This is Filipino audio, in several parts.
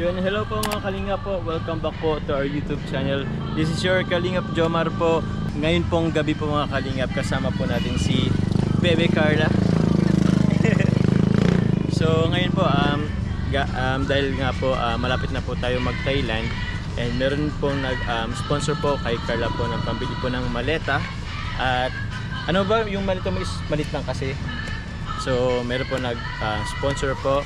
Yun, hello po mga Kalingap po. Welcome back po to our YouTube channel. This is your Kalingap Jomar po. Ngayon pong gabi po mga Kalingap, kasama po natin si Bebe Carla. So ngayon po dahil nga po malapit na po tayo mag-Thailand, and meron pong nag-sponsor po kay Carla po ng pambili po ng maleta. At ano ba yung maleta mo is malit lang kasi. So meron po nag-sponsor po.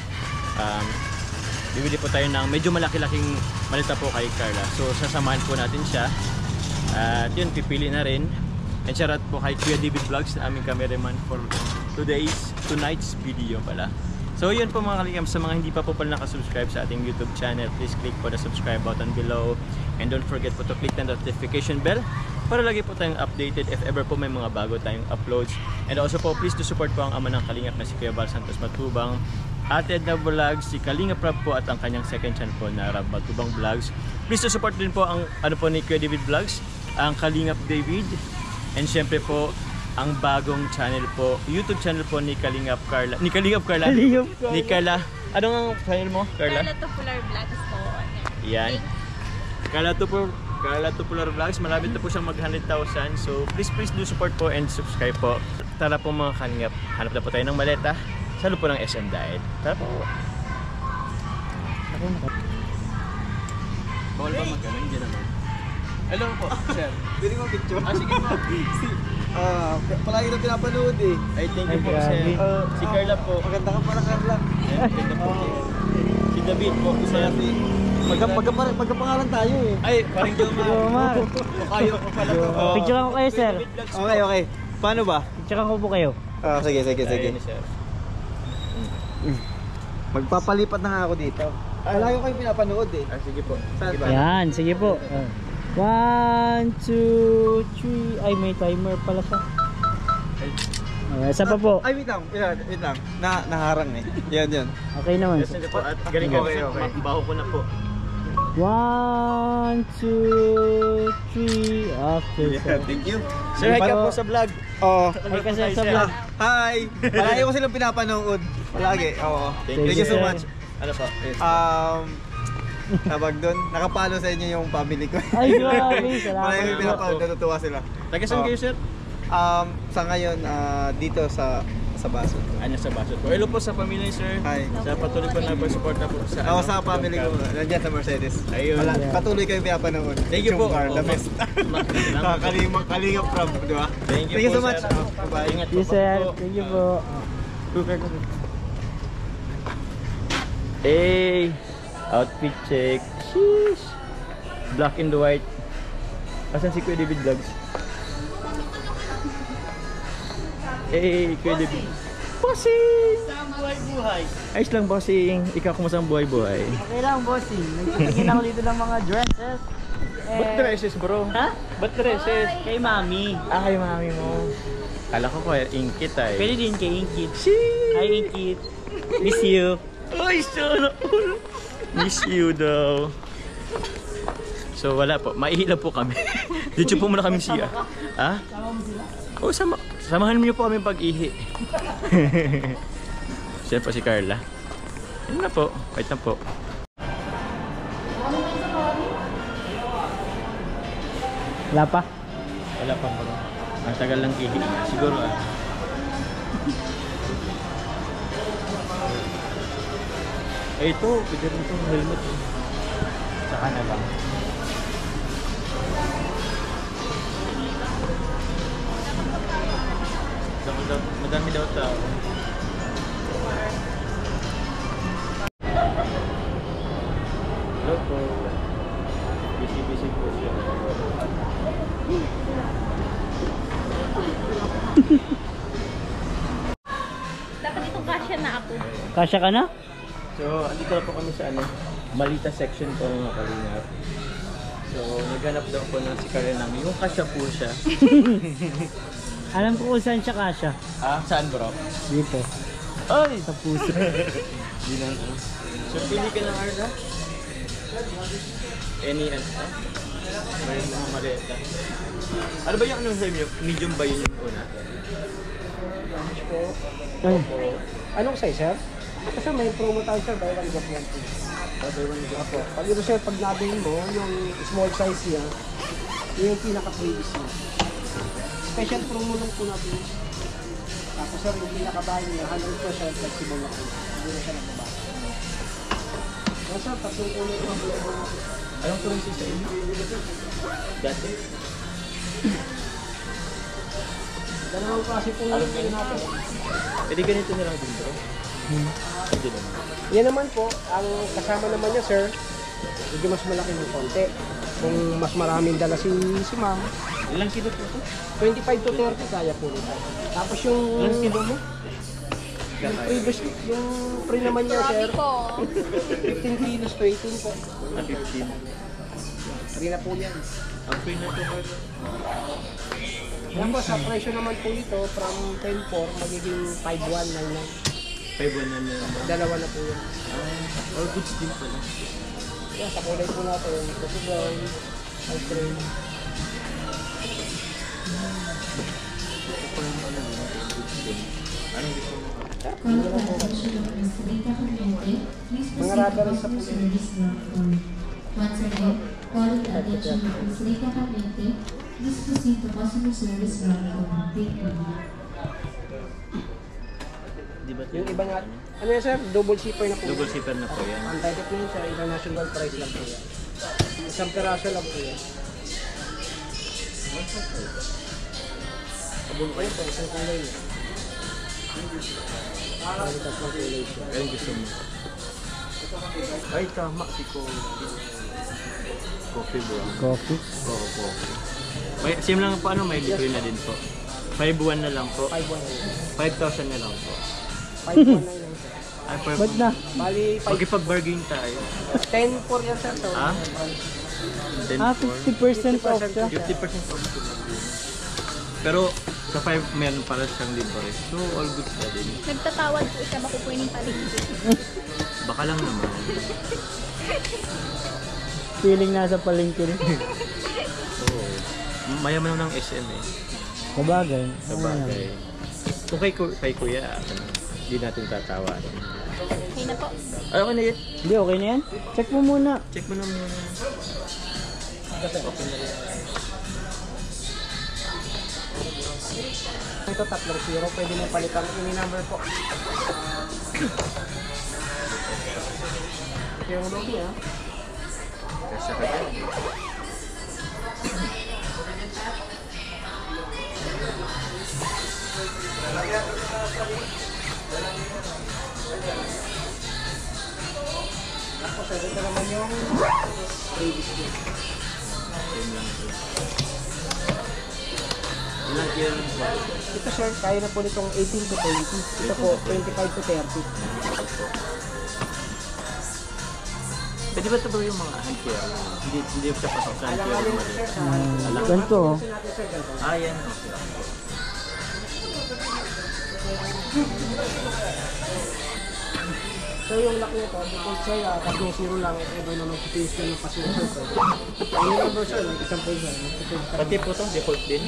Bibili po tayo ng medyo malaki-laking maleta po kay Carla. So sasamahan po natin siya. At yun, pipili na rin. And shout out po kay Kuya David Vlogs na aming cameraman for tonight's video pala. So yun po mga Kalingap, sa mga hindi pa po pala nakasubscribe sa ating YouTube channel, please click po the subscribe button below. And don't forget po to click the notification bell para lagi po tayong updated if ever po may mga bago tayong uploads. And also po, please to support po ang ama ng Kalingap na si Kuya Val Santos Matubang, Ate Edna Vlogs, si Kalingap Rab po at ang kanyang second channel po na Rab Matubang Vlogs. Please to support din po ang ni Kuya David Vlogs, ang Kalingap David. And syempre po ang bagong channel po, YouTube channel po ni Kalingap Carla. Ni Carla. Anong ang channel mo, Carla? Carla Tupular Vlogs po. Yan. Carla Tupular Vlogs. Malapit na po siyang mag 100,000. So please do support po and subscribe po. Tara po mga Kalingap. Hanap na po tayo ng maleta. Salo po ng SM Diet. Tara po. Bawal ba magkano? Hindi naman. Hello po, sir. Pwede mo picture? Sige po. Palagi na pinapanood eh. Ay, thank you po, sir. Si Carla po. Maganda ka para Carla. Ganda po. Si David po. Magkapangalan tayo eh. Ay, parang Jomar. Kayo po pala to. Picture ko kayo, sir. Okay. Paano ba? Picture ko po kayo. Sige. Ayun, sir. Magpapalipat na nga ako dito. Lagi ko kayo pinapanood eh. Sige po. Saan ba? Yan, sige po. 1, 2, 3. Ay, may timer pala siya. Isa pa po. Ay, wait lang. Naharang eh. Yan. Okay naman. Yes, po. At galing ka. Okay. Baho ko na po. 1, 2, 3. Okay, sir. Thank you. Sir, hi ka po sa vlog. Oo. Ay, kasi sa vlog. Hi! Palagi ko silang pinapanood. Palagi. Oo. Thank Thank you so much. Ano po? Tawag doon, nakapalo sa inyo yung family ko. Ay, grabe. Palagi Salamat. ko pinapanood, natutuwa sila. Taga saan kayo, sir? Sa ngayon, dito sa Basot. Ano sa Basot po? Hello po sa pamilya, sir. Hi. Sa patuloy po na support na po sa Sa family ko, nandiyan sa Mercedes. Ayun. Patuloy kayo pinapanood. Thank you po. Chungkar, the best. Kalingap from, di ba? Thank you so po, much. sir. Bye-bye. Ingat po. Yes, sir. Thank you po. Hey! Outfit check. Sheesh! Black and white. Asan si Kuya David Vlogs? Hey, Kuya David. Bossing! Saan buhay-buhay? Ayos lang, bossing. Ikaw, kumusta ang buhay-buhay? Okay lang, bossing. Nagtitingin ako dito ng mga dresses. Ba't dresses, bro? Ha? Ba't dresses? Kay mami. Kay mami mo. Kala ko kaya inkit ay. Pwede din kay Inkit. Sheesh! Hi, Inkit. Miss you. Ay, sana all. Miss you daw. So wala po, maihilang po kami. Dito po muna kami siya. Ha? Oo, samahan niyo po kami pag-ihi. Siya po si Carla. Yun na po, wait na po. Wala pa. Wala pa bro. Ang tagal lang ihi. Siguro ito, pwede rin itong helmet. Saka na lang. Madami daw tao. Hello po. Busy po siya. Dapat itong kasya na ako. Kasya ka na? So, andito na po kami sa Malita section po mga Kalingap. So, naghanap daw po ng si Karen namin. Yung kasya po siya. Alam ko kung saan siya kasya. Saan bro? Dito. Ay! Sa puso. Di lang po. So, pili ka ng Arla? Any may mga maleta. Ano ba yung ano sa inyo? Medium ba yun yung una? Ay. Anong size, sir? Kasi may promo tayo, sir. Buy one, get one free. Apo. Pag ito sir, pag nabili mo, yung small size niya, yun yung pinaka-previous niya. Special promo lang po natin. Tapos sir, yung pinaka-bahay niya, 100% flexible na po. Hindi na siya nagbabago. So sir, tatlong ulit ang flavor natin. Anong currency sa inyo? Dati. Dalawang klase po yung pili natin. Pwede ganito na lang din bro. Pwede naman. Yan naman po, ang kasama naman niya sir, medyo mas malaki ng konti. Kung mas maraming dala si ma'am, Ilang kilo po ito? 25 to 30 kaya po nito. Tapos yung Ilang kilo mo? previous, yung pre naman niya sir, Grabe po. 15 kilos to 18 po. 15. Pre na po yan. Ang free na ito. Yan po, sa presyo naman po ito, from 10.4 magiging 5.199. 5 na naman. Dalawa na po yun. All goods din pala. Yan, sa kulay po natin, coffee brown, ice cream. Anong gusto mo? Mga rubber sa po. Once again, call the attention of Fleeta Caliente. Please proceed to customer service round. Thank you. Di ba ito? Yung iba nga, ano yan sir, double zipper na po. Double zipper na po yan. Ang title po yun sir, international price lang po yan. Isang peraso lang po yan. Abong kayo po, isang kulay niya. Ang tatlong kulay siya. Anong gusto mo? Ay, tama si Coffee bro. Coffee. Oo, coffee. May, same lang po ano, may libre na din po. 5-1 na lang po. 5.1 5,000 na lang po. 5.1 lang sir. Ay, per Ba't na? Bali, Pag-ipag-bargain tayo. 10 for yan sir. So, Ha? Then Ah, for 50% off siya. 50% off sila. Pero sa 5 meron para siyang libre. So all goods na din. Nagtatawad po siya, baka pwedeng palingki. Baka lang naman. Feeling nasa palengke rin. Oo. Mayaman naman ng SM eh. Sabagay. Sa bagay. Kung kay kuya, hindi natin tatawarin. Okay na po. Ay, okay na yun. Hindi, okay na yan. Check mo muna. Check mo na muna. Okay na rin. Ito 3-0, pwede mo palitan ini number po. Ito yung log niya. Kasi ka dyan. Tapos ito naman yung baby skin. Ilang kilo lang po? Ito sir, kaya na po nitong 18 to 20. Ito po 25 to 30. Pwede ba ito ba yung mga hand care? Hindi siya pasok sa hand Alam care. namin sir sa Ganito. oh. kasi natin sir ganito. Ah, yan. Okay. So yung lock nito, bukod sa kasi zero lang, ito iba naman si paste ng pasensya sir. Yung number sir, isang po sir. Pati po itong default din?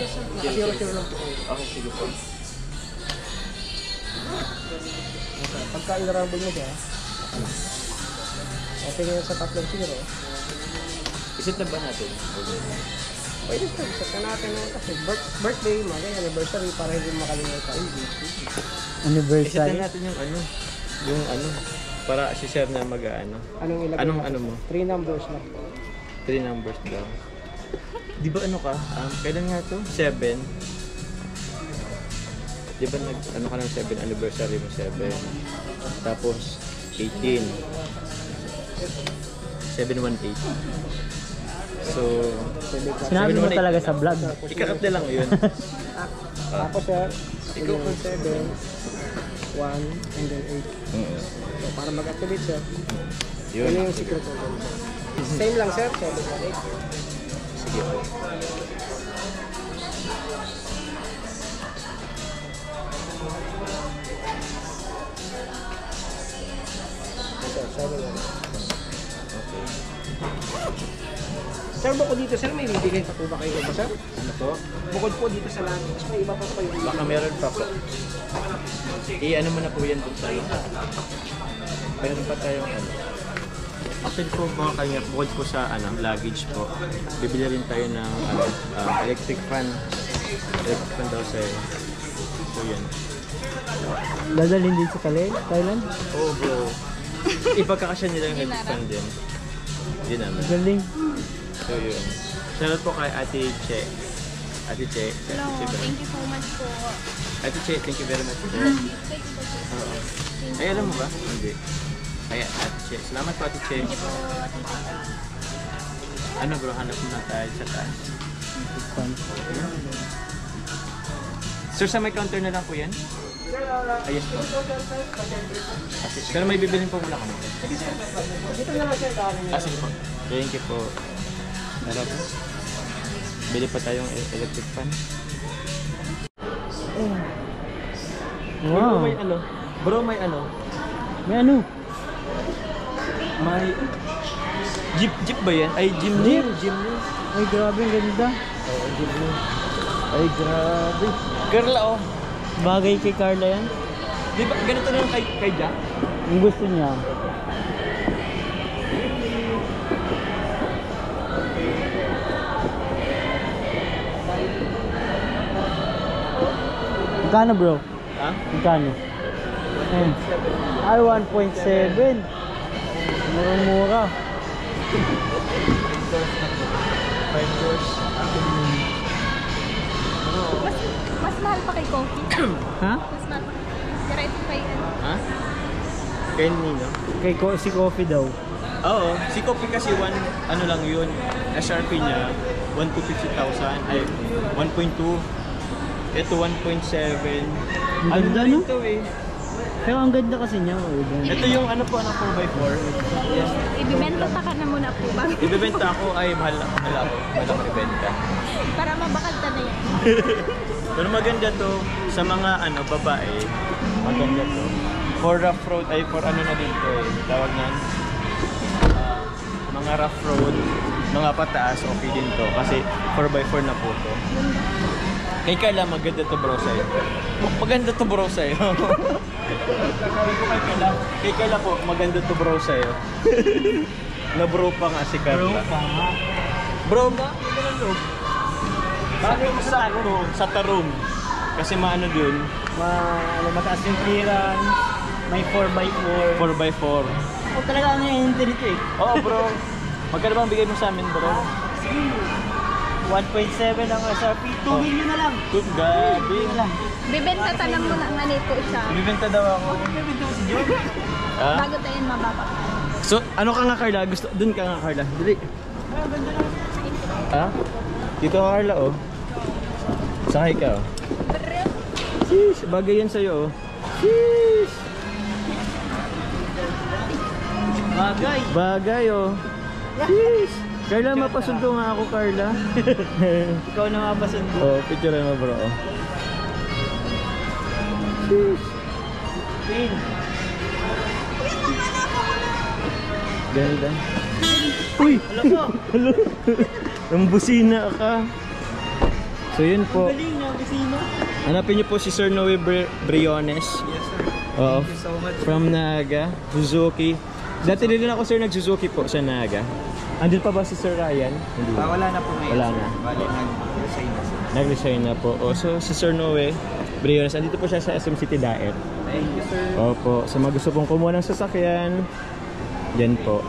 Zero lang po. Okay, sige po. Pagka i-rumble mo siya, okay ngayon sa 3-0. Isit na ba natin? Pwede sir, set na natin na kasi birthday, mga anniversary para hindi makalimutan. Isit Anniversary. na natin yung ano, para si sir na mag-ano. Anong ilagay? Anong natin? ano mo? 3 numbers lang. 3 numbers daw. Di ba ano ka? Kailan nga to? 7. Di ba ano ka ng 7 anniversary mo 7? Tapos 18. 718. So, Sinabi mo talaga sa vlog. ikakat na lang yun. Tapos sir, Ikaw ikaw po. 7, 1, and then 8. So para mag-activate sir, Yun. yun yung secret ko. Same lang sir, 7, 1, 8. Sige po. Ito, 7, 1. Okay. Sir, bukod dito sir, may bibigay pa po ba kayo ba sir? Ano po? Bukod po dito sa lunch, may iba pa po kayo. Baka meron pa po. I-ano mo na po yan dun sa iyo. Meron pa tayong ano. Actually po mga kanya, bukod po sa luggage po, bibili rin tayo ng electric fan. Electric fan daw sa'yo. So yun. Dadalhin din sa Thailand? Oh bro. Ipagkakasya nila yung electric fan din. Hindi naman. Galing. So yun. Shoutout po kay Ate Che. Ate Che. Hello, thank you so much po. Ate Che, thank you very much po. Oo. Ay, alam mo ba? Hindi. Ay, Ate Che. Salamat po Ate Che. Thank you po, Tita. Ano bro, hanap na tayo sa taas. Sir, sa may counter na lang po yan? Ayos po. Pero may bibilin po muna kami. Dito na lang sir, dami niyo. Sige po. Thank you po. Ano po? Bili pa tayong electric fan. Bro, Wow. may ano? Bro, may ano? May ano? May... Jeep ba yan? Ay, Jimny. Ay, grabe, ang ganda. Oo, Jimny. Ay, grabe. Girl, oh. Bagay kay Carla yan. Di ba, ganito na yung kay Jack? Ang gusto niya. Magkano bro? Ha? Magkano? Ay, 1.7. Mura-mura. 5 doors. Mas mahal pa kay coffee. Ha? Mas mahal pa. Diretso kay ano. Ha? Kay Nino? Si Coffee daw. Oo. Si Coffee kasi ano lang yun. SRP niya, 1,250,000. Ay, 1.2. Ito, 1.7. Ang Ano ganda, na no? ito eh. Pero ang ganda kasi niya. Oh, ganda. Ito yung ano po, 4x4. Ibibenta ka na muna po ba? Ibebenta ako ay mahal ako ibenta. Para mabakal ka na yan. Pero maganda to sa mga babae. Maganda to. For rough road ay for ano na din to eh. Tawag nan. Mga rough road, mga pataas okay din to kasi 4x4 na po to. Kay Carla maganda to bro sa'yo. Maganda to bro sa'yo. Kay Carla po maganda to bro sa'yo. Na bro pa nga si Carla. Bro pa nga. Bro ba? Bakit mo sa Tarum? Kasi maano dun, Mataas yung clearance. May 4x4. 4x4. Ako talaga ano yung internet eh. Oo bro. Magkano bang bigay mo sa amin bro? 1.7 ang SRP. 2 million na lang. Good gabi. Bibenta ta na muna nga nito siya. Bibenta daw ako. Ha? Bago tayo mababakal. So, ano ka nga Carla? Dun ka nga Carla. Dali. Ha? Dito ka Carla oh. Sakay ka oh. Sheesh, bagay yan sa'yo oh. Sheesh. Bagay. Bagay oh. Sheesh. Carla, mapasundo nga ako Carla. Ikaw na mapasundo. Oh, picture mo bro oh. Sheesh. Pin. Ganda. Uy! Hello! Ang busina ka. So yun po. Galing na, Vicino. Hanapin niyo po si Sir Noe Briones. Yes sir. Oo. Thank you so much. From Naga, Suzuki. Dati din ako sir nag-Suzuki po sa Naga. Andun pa ba si Sir Ryan? Hindi. Wala na po ngayon. Wala na. Bali, nag-resign na sir. Nag-resign na po. O, so si Sir Noe Briones, andito po siya sa SM City Daet. Thank you sir. Opo, sa mga gusto pong kumuha ng sasakyan, dyan po.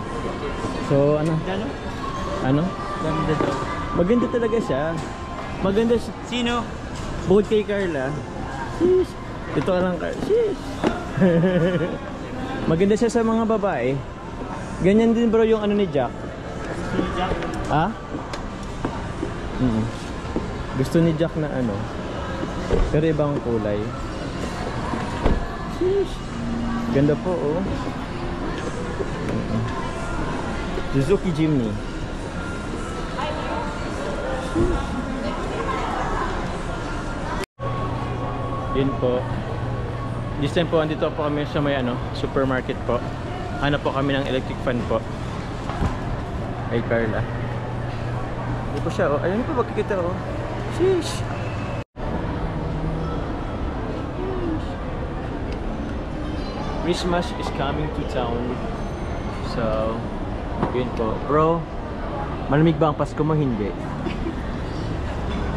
So ano? Ano? Ano? Ganda daw. Maganda talaga siya. Maganda siya. Sino? Bukod kay Carla. Sheesh. Ito lang Carla. Sheesh. Maganda siya sa mga babae. Ganyan din bro yung ano ni Jack. Si Jack. Ha? Gusto ni Jack na ano. Pero ibang kulay. Sheesh. Ganda po oh. Suzuki Jimny. Yun po. This time po, andito po kami sa may supermarket po. Hanap po kami ng electric fan po. Ay Carla. Hindi po siya oh. Ayun po, magkikita oh. Sheesh. Christmas is coming to town. So, Yun po. Bro, malamig ba ang Pasko mo? Hindi.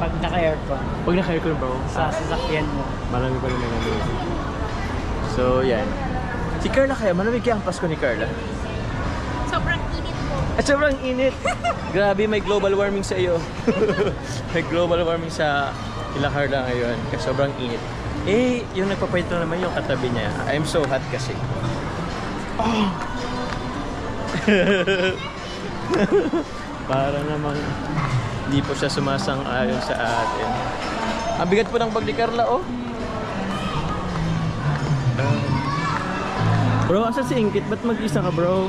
Pag naka-aircon, Pag naka-aircon bro, sa sasakyan mo. malamig pa rin malamig. So, yan. Si Carla kaya, malamig kaya ang Pasko ni Carla? Sobrang init po. At sobrang init. Grabe, may global warming sa iyo. May global warming sa kila Carla ngayon. Kasi sobrang init. Eh, yung nagpapayito naman yung katabi niya. I'm so hot kasi. Oh. Para namang hindi po siya sumasang-ayon sa atin. Ang bigat po ng bag ni Carla, oh. Bro, asan si Ingkit? Ba't mag-isa ka, bro?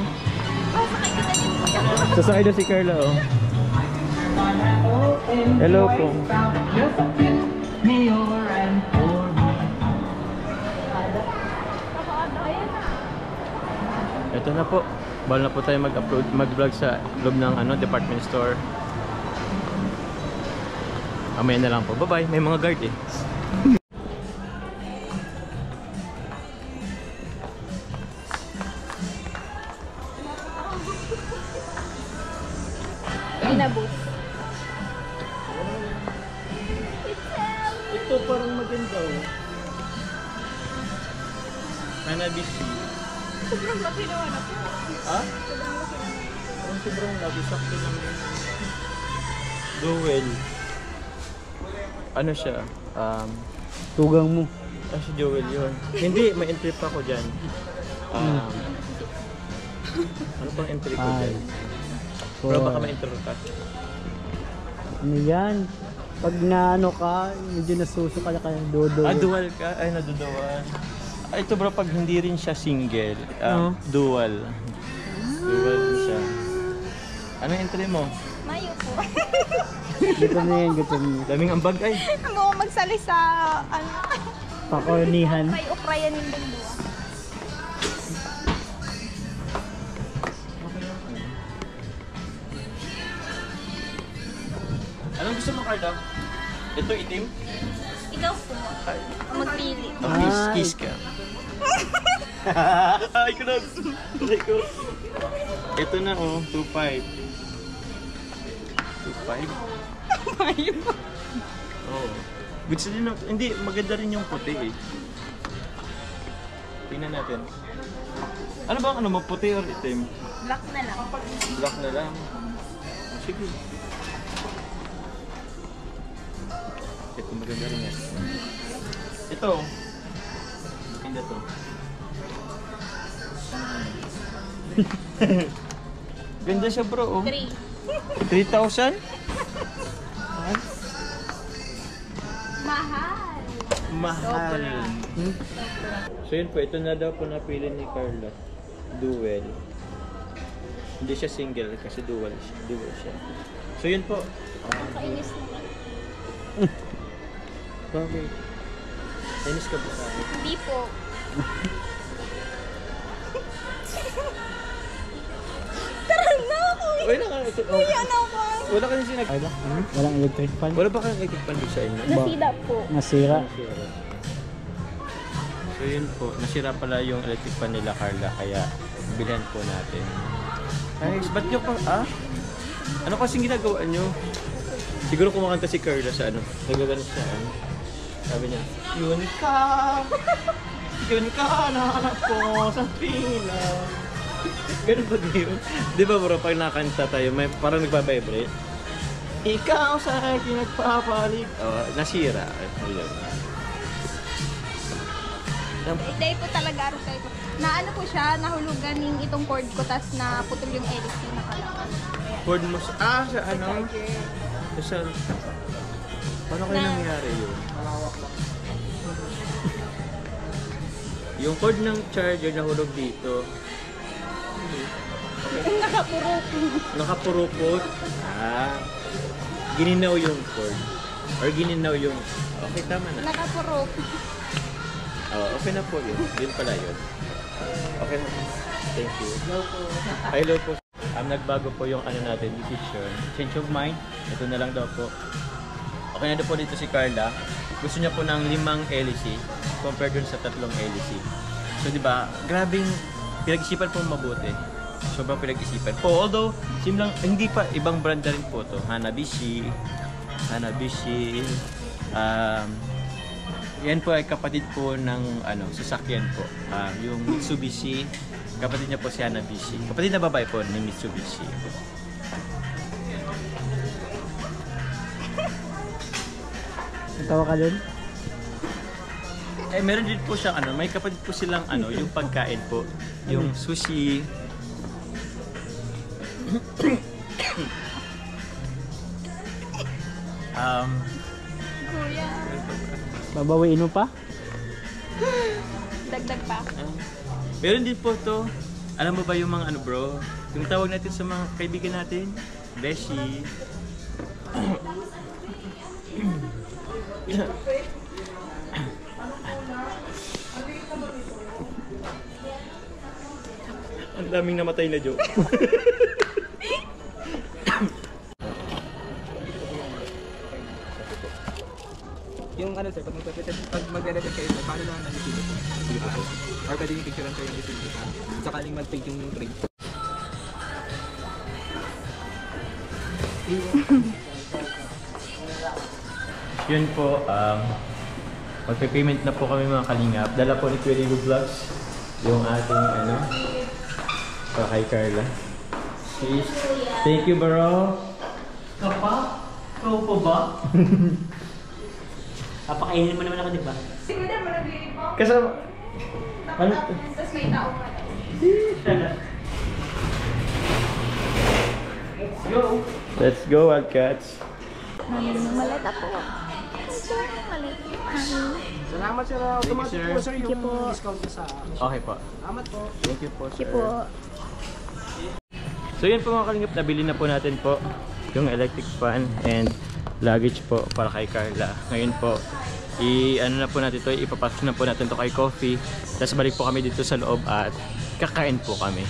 Sasakay na si Carla, oh. Hello po. Ito na po. Bawal na po tayo mag-vlog sa loob ng department store. Amaya na lang po. Bye-bye. May mga guard eh. Inabot. Ito parang maganda oh. Hanabishi. Sobrang laki naman na po. Ha? Parang sobrang laki. Sakto lang. Duel. Ano siya? Tugang mo. Si Joel yun. Hindi, may entry pa ako dyan. Ano pang entry ko dyan? Pero baka may entry ka. Ano yan? Pag naano ka, medyo nasusuka na kayo, dodo. Dual ka? Ay, nadudual. Ito bro, pag hindi rin siya single, dual. Dual din siya. Ano entry mo? Mayo po. Gutom na yan, gutom na. Daming ambag ay. Ang ako magsali sa Pakornihan. may ukrayan yung bundua. Anong gusto mo, Carla? Ito itim? Ikaw po. Ay, Magpili. kiss ka. Ay, ko na. Ay, ko. Ito na oh, 2.5. 2.5? Mayo. Oo. Gusto din na, hindi, maganda rin yung puti eh. Tingnan natin. Ano ba ang mo, puti or itim? Black na lang. Black na lang. Sige. Ito maganda rin yan. Ito. Ganda to. Ganda siya bro oh. 3. 3,000? Mahal. Mahal. So yun po, ito na daw po napili ni Carla. Dual. Hindi siya single kasi dual siya. So yun po. Kainis na. Bakit? Kainis ka ba sa akin? Hindi po. Tara na ako. Wala ka na. Kuya na ako. Wala ka na sinag... Ay ba? Walang electric fan? Wala ba kang electric fan sa inyo? Nasida po. Nasira. Nasira. So yun po, nasira pala yung electric fan nila Carla kaya bilhan po natin. Ay, ba't nyo pa, Ano kasing ginagawa nyo? Siguro kumakanta si Carla sa nagagalit siya, Sabi niya, yun ka, nahanap ko sa pila. Ganun ba yun? Di ba bro, pag nakanta tayo, may parang nagbabibrate. Ikaw sa akin nagpapalig. Nasira. Dahil po talaga aro kayo. Na ano po siya, nahulugan ng itong cord ko, tas na putol yung LC na kalakan. Cord mo sa ano? Sa paano kayo nangyari yun? Yung cord ng charger nahulog dito. Nakapurupot. Gininaw yung cord. Or gininaw yung... Okay, tama na. Nakapurok. Okay na po yun. Yun pala yun. Okay na. Thank you. Hello po. Nagbago po yung natin, decision. Change of mind. Ito na lang daw po. Okay na daw po dito si Carla. Gusto niya po ng 5 LEC compared dun sa 3 LEC. So, di ba? Grabing pinag-isipan po mabuti. sobrang pinag-isipan po. Although, same lang, hindi pa, ibang brand na rin po to. Hanabishi. Yan po ay kapatid po ng sasakyan po. Yung Mitsubishi, kapatid niya po si Hanabishi. Kapatid na babae po ni Mitsubishi. Natawa ka dun? Meron din po siyang may kapatid po silang yung pagkain po. Yung sushi. Kuya, Babawiin mo pa? dagdag pa. Meron din po to. Alam mo ba yung mga bro? Yung tawag natin sa mga kaibigan natin? Beshi. Ang daming namatay na joke. Yung sir, pag magre-repeat kayo, sir, paano naman nalipili po? Or pwede yung picture lang kayo yung receipt ka? Sakaling mag-take yung trade. Yun po, magpe-payment na po kami mga kalingap. Dala po ni Kuya David Vlogs yung ating para kay Carla. Please. Thank you, bro. Kapa? Ikaw po ba? Papakainin mo naman ako, di ba? Siguro na malagay po. Kasama. Ano? Tapos may tao pa. Let's go. Let's go, Wildcats. Maleta po. Salamat sir. Automatic sir. po sir Thank you yung po. discount niya sa Okay po. Salamat po. Thank you po, sir. Po. So yun po mga kalingap, nabili na po natin po yung electric fan and luggage po para kay Carla. Ngayon po, na po natin to, ipapasok na po natin to kay Coffee. Tapos balik po kami dito sa loob at kakain po kami.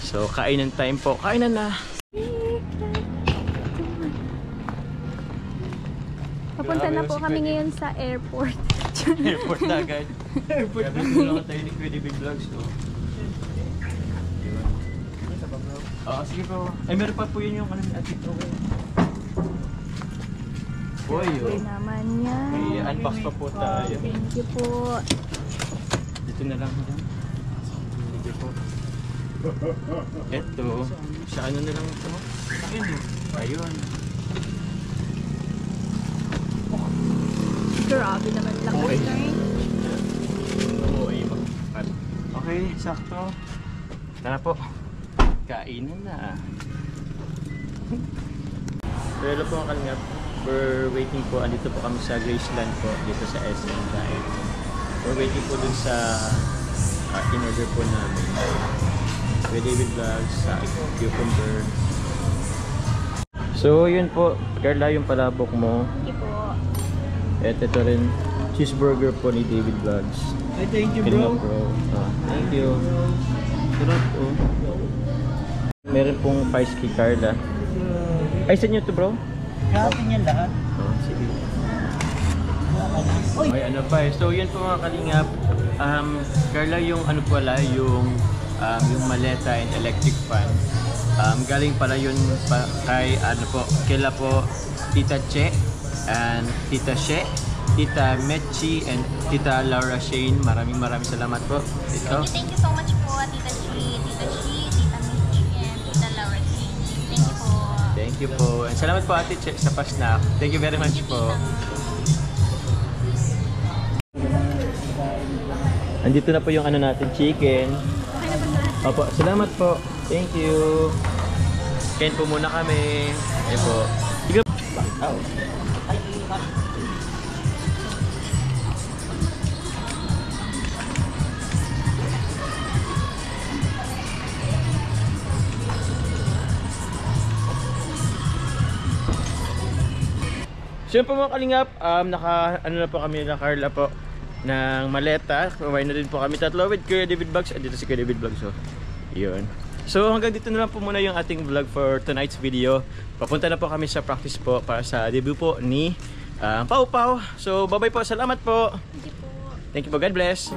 So kainan time po, kainan na! Papunta na po kami ngayon sa airport. Airport na agad. Airport na. Tulungan tayo ni Kuya David Vlogs to. Sige po. Meron pa po yun yung ni Ate Chloe. Boy, Uy naman yan. may unbox pa po tayo. Thank you po. Dito na lang yan. Thank you po. Eto, sa ano na lang ito? Ayun. Grabe naman lang. Okay. Oo, okay, sakto. Tara po. Kainan na. Pero po ang kalingap, we're waiting po. Andito po kami sa Graceland po, dito sa SM Live. We're waiting po dun sa in-order po namin. Kuya David Vlogs, sa cucumber. So yun po, Carla, yung palabok mo. Thank you po. At ito rin, cheeseburger po ni David Vlogs. Ay, thank you, Kalingap, bro. Thank you. Sarap po. Meron pong pies kay Carla. Ay, sa inyo to, bro? Happy niyan lahat. Sige. Ay, ano pa eh. So, yan po mga kalingap. Carla, yung pala, yung maleta and electric fan. Galing pala yun kay, kila po, Tita Che, and Tita She, Tita Mechi, and Tita Laura Shane. Maraming salamat po. Dito. Thank you so much po, Tita Chi, Tita Mechi, and Tita Laura Shane. Thank you po. Thank you po. And salamat po Ate Che sa pasnak. Thank you very much po. Andito na po yung natin, chicken. Opo, salamat po. Thank you. Kain po muna kami. Ayan po. Sige. Oh. So yun po mga kalingap, na po kami na Carla po ng maleta. Kumain na din po kami tatlo with Kuya David Vlogs. Dito si Kuya David Vlogs. So, yun. So hanggang dito na lang po muna yung ating vlog for tonight's video. Papunta na po kami sa practice po para sa debut po ni Pau Pau. So bye bye po, salamat po. Thank you po. Thank you po, God bless.